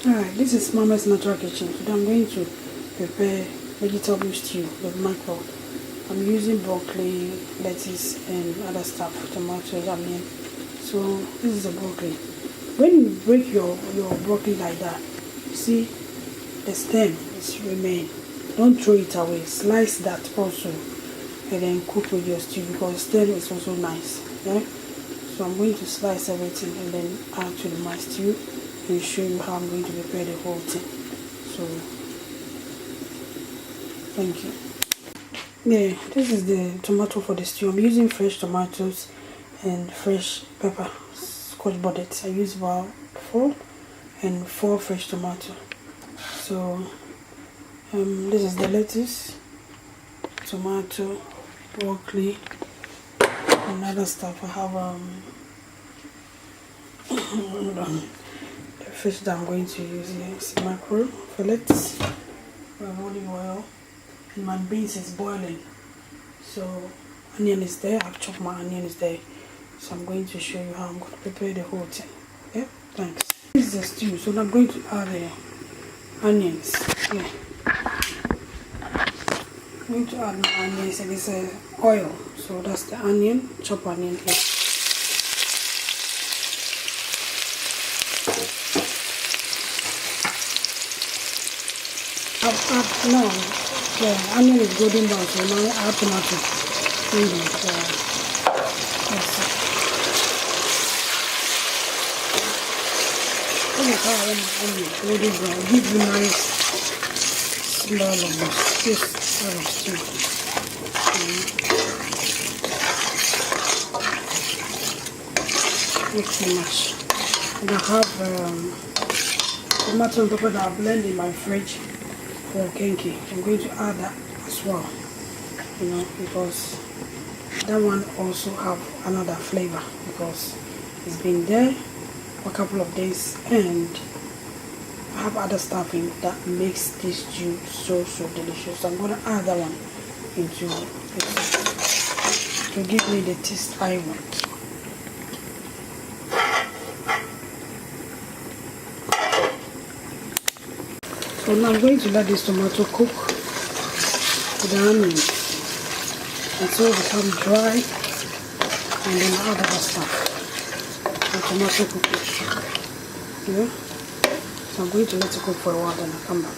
Alright, this is Mama's Natural Kitchen. Today I'm going to prepare vegetable stew with mackerel. I'm using broccoli, lettuce and other stuff, tomatoes, onion. So this is a broccoli. When you break your broccoli like that, you see the stem is remain. Don't throw it away. Slice that also and then cook with your stew because stem is also nice. Yeah? So I'm going to slice everything and then add to my stew and show you how I'm going to prepare the whole thing. So thank you. Yeah, this is the tomato for the stew. I'm using fresh tomatoes and fresh pepper, scotch bonnet. I use about 4 fresh tomatoes. So this is the lettuce, tomato, broccoli, and other stuff. I have the fish that I'm going to use here is mackerel fillets, olive oil, and my beans is boiling. So onion is there. I've chopped my onion is there. So I'm going to show you how I'm going to prepare the whole thing. Yeah, thanks. This is the stew. So I'm going to add the onions. Yeah. I'm going to add my onions and it's oil. So that's the onion, chopped onion here. Now the onion is golden brown, so now I add tomato. Look how I want my onion golden brown. Give you nice smell of this sort of stew. Not too much. And I have tomato and pepper that I blend in my fridge for kenki. I'm going to add that as well, because that one also have another flavor because it's been there for a couple of days and I have other stuff in that makes this stew so delicious. So I'm going to add that one into it to give me the taste I want. So now I'm going to let this tomato cook with the onions until it becomes dry, and then I'll add other stuff. The tomato cooking. Yeah? So I'm going to let it cook for a while, then I'll come back.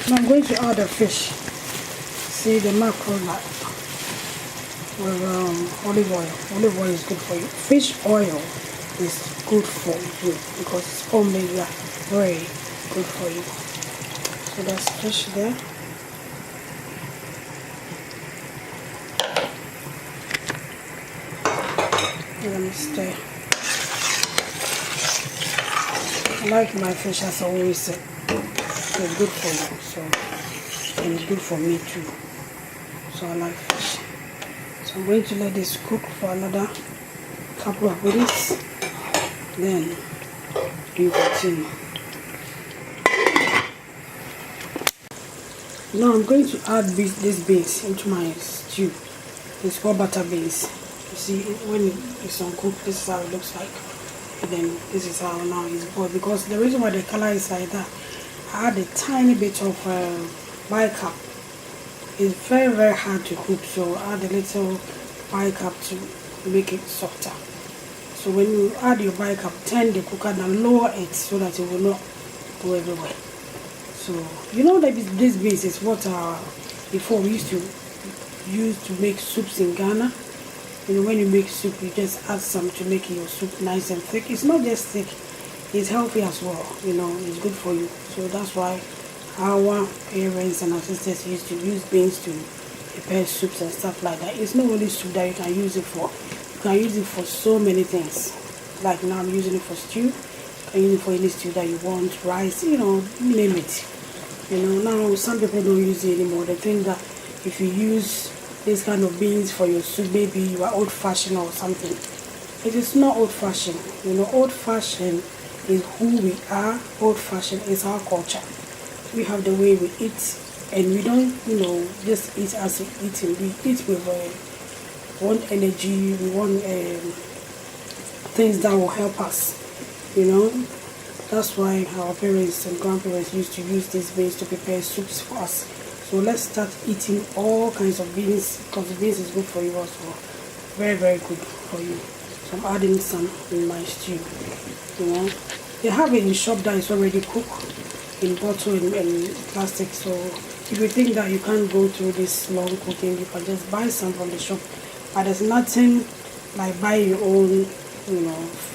Now I'm going to add the fish. See the mackerel with olive oil. Olive oil is good for you. Fish oil is good for you because it's omega 3. Good for you. So that's fish there. Let me stir. I like my fish, as I always say. It's good for you, so and it's good for me too. So I like fish. So I'm going to let this cook for another couple of minutes. Then you continue. Now I'm going to add these beans into my stew. It's called butter beans. You see, when it's uncooked, this is how it looks like. And then this is how now it's boiled. Because the reason why the color is like that, I add a tiny bit of bicarb. It's very hard to cook, so add a little bicarb to make it softer. So when you add your bicarb, turn the cooker and lower it so that it will not go everywhere. So, that this beans is what before we used to use to make soups in Ghana. When you make soup, you just add some to make your soup nice and thick. It's not just thick, it's healthy as well. It's good for you. So that's why our parents and ancestors used to use beans to prepare soups and stuff like that. It's not only soup that you can use it for. You can use it for so many things. Like now I'm using it for stew. You can use it for any stew that you want, rice, you name it. Now some people don't use it anymore. They think that if you use this kind of beans for your soup, maybe you are old-fashioned or something. It is not old-fashioned. Old-fashioned is who we are. Old-fashioned is our culture. We have the way we eat, and we don't, just eat as we eat. We eat with want energy. We want things that will help us. That's why our parents and grandparents used to use these beans to prepare soups for us. So let's start eating all kinds of beans, because the beans is good for you also. Very, very good for you. So I'm adding some in my stew. You know, they have it in shop that is already cooked in bottle and plastic. So if you think that you can't go through this long cooking, you can just buy some from the shop. But there's nothing like buying your own,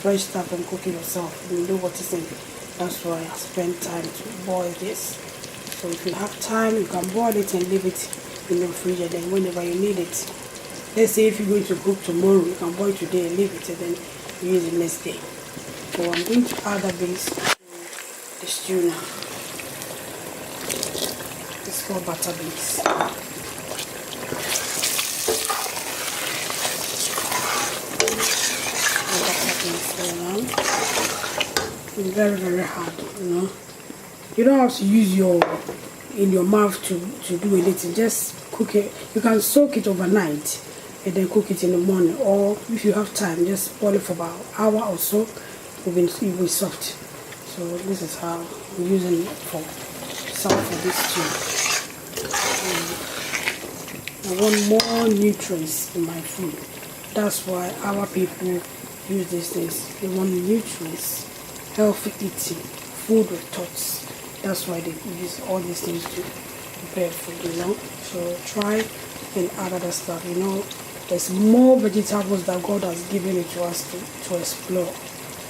fresh stuff and cook it yourself. You know what is in. That's why I spend time to boil this. So if you have time, you can boil it and leave it in your fridge, and then whenever you need it. Let's say if you're going to cook tomorrow, you can boil today and leave it, and then use it next day. So I'm going to add the beans to the stew now. It's called butter beans. It's very, very hard, You don't have to use in your mouth to do anything. Just cook it. You can soak it overnight and then cook it in the morning, or if you have time, just boil it for about an hour or so. It will be soft. So this is how I'm using it for some for this stew. I want more nutrients in my food. That's why our people use these things. They want nutrients, healthy eating, food with thoughts. That's why they use all these things to prepare food, So try and add other stuff, There's more vegetables that God has given it to us to explore.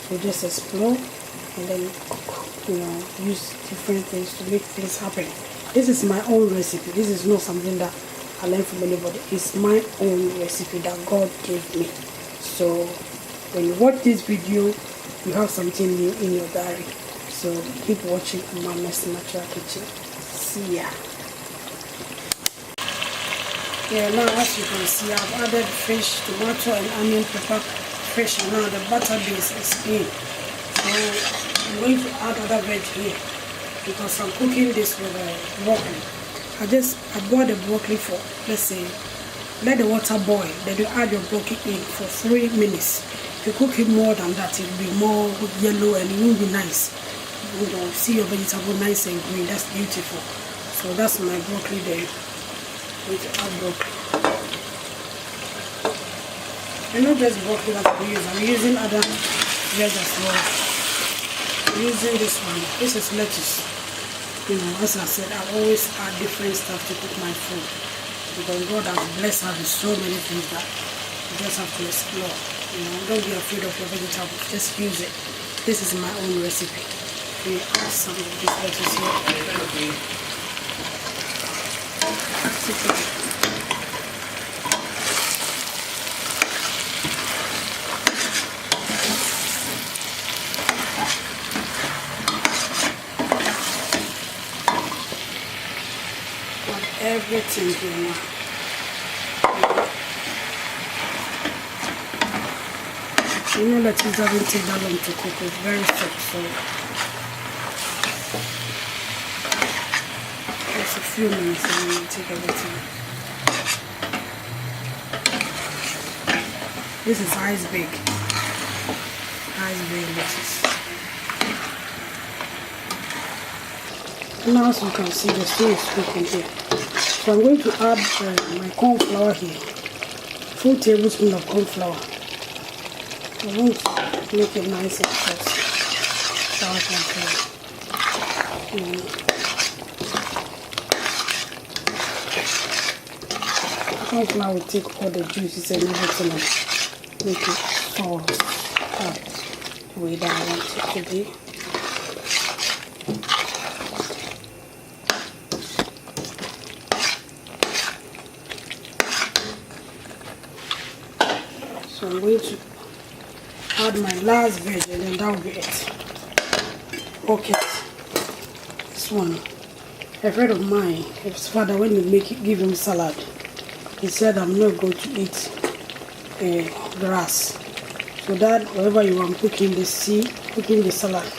So just explore and then cook, use different things to make things happen. This is my own recipe. This is not something that I learned from anybody. It's my own recipe that God gave me. So when you watch this video, you have something new in your diary. So keep watching Mama's Natural Kitchen. See ya. Yeah, now as you can see, I've added fish, tomato and onion pepper fish, and now the butter base is in. So I'm going to add other veg here because I'm cooking this with broccoli. I boil the broccoli for, let's say, let the water boil, then you add your broccoli in for 3 minutes. If you cook it more than that, it will be more yellow and it won't be nice. See your vegetable nice and green. That's beautiful. So that's my broccoli there. I'm going to add broccoli. And not just broccoli that I'm using other veg as well. I'm using this one. This is lettuce. As I said, I always add different stuff to cook my food, because God has blessed us with so many things that you just have to explore. Don't be afraid of your vegetables. Just use it. This is my own recipe. We add some of this lettuce here. Everything here now. That it doesn't take that long to cook. It's very soft, so just a few minutes and then you take everything. This is iceberg lettuce. And now, as you can see, the stew is cooking here. So I'm going to add my corn flour here, 4 tablespoons of corn flour. I want to make it nice and soft. Sour corn flour. Corn flour will take all the juices and everything and make it soft. The way that I want it to be. So I'm going to add my last veg and then that will be it. Okay, this one, a friend of mine, his father, when he give him salad, he said I'm not going to eat grass. So that wherever you are cooking the salad.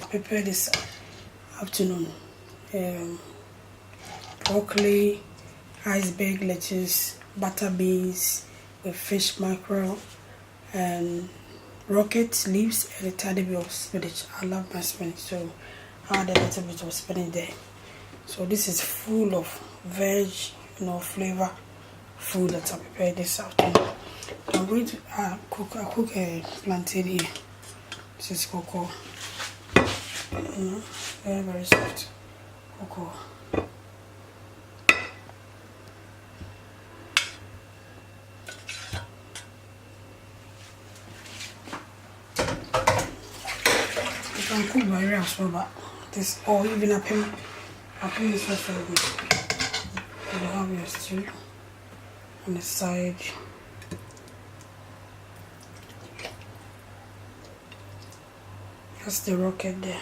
Prepare this afternoon. Broccoli, iceberg lettuce, butter beans, with fish, mackerel, and rocket leaves, and a tiny bit of spinach. I love my spinach, so I add a little bit of spinach there. So this is full of veg, flavor food that I prepared this afternoon. I'm going to cook a plantain here. This is cocoa. Very, very soft cocoa. You can cook by as well, but this, or even a pen is also good. You have your stew on the side. That's the rocket there.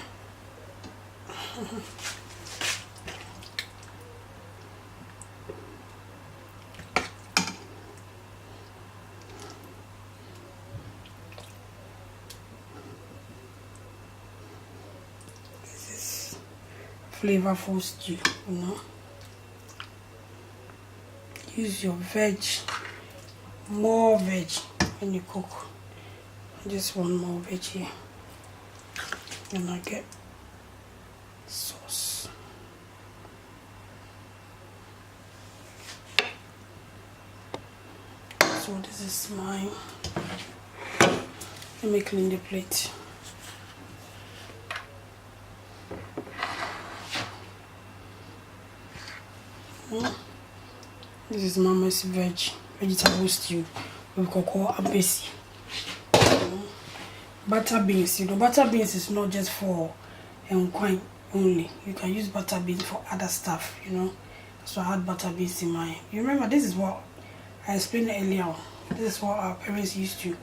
This is flavorful stew, Use your veg, more veg when you cook. Just one more veg here. And I get sauce. So this is mine. Let me clean the plate. This is Mama's vegetable stew with cocoa and basi. Butter beans. Butter beans is not just for quine only. You can use butter beans for other stuff, So I had butter beans in mine. You remember, this is what I explained earlier on. This is what our parents used to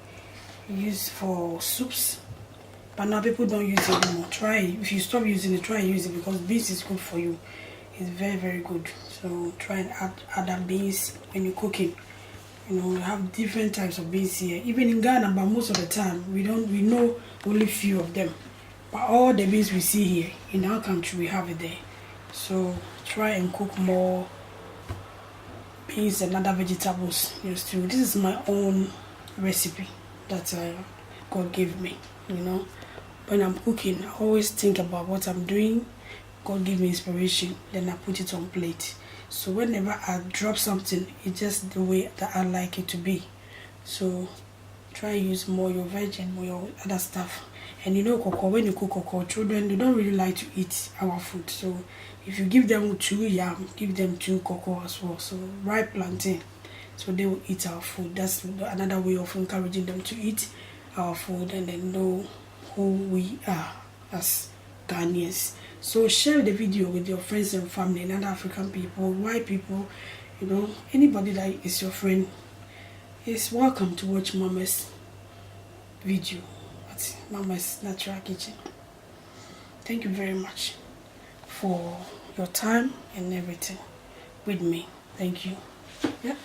use for soups. But now people don't use it anymore. Try it. If you stop using it, try and use it, because beans is good for you. It's very, very good. So try and add other beans when you're cooking. We have different types of beans here. Even in Ghana, but most of the time we know only few of them. But all the beans we see here in our country, we have it there. So try and cook more beans and other vegetables. This is my own recipe that God gave me. When I'm cooking, I always think about what I'm doing. God give me inspiration, then I put it on plate. So whenever I drop something, it's just the way that I like it to be. So try and use more your veg and more your other stuff. And cocoa, when you cook cocoa, children, they don't really like to eat our food. So if you give them 2 yam, give them 2 cocoa as well. So ripe plantain, so they will eat our food. That's another way of encouraging them to eat our food and then know who we are as Ghanaians. So share the video with your friends and family and other African people, white people, anybody that is your friend is welcome to watch Mama's video at Mama's Natural Kitchen. Thank you very much for your time and everything with me. Thank you. Yeah.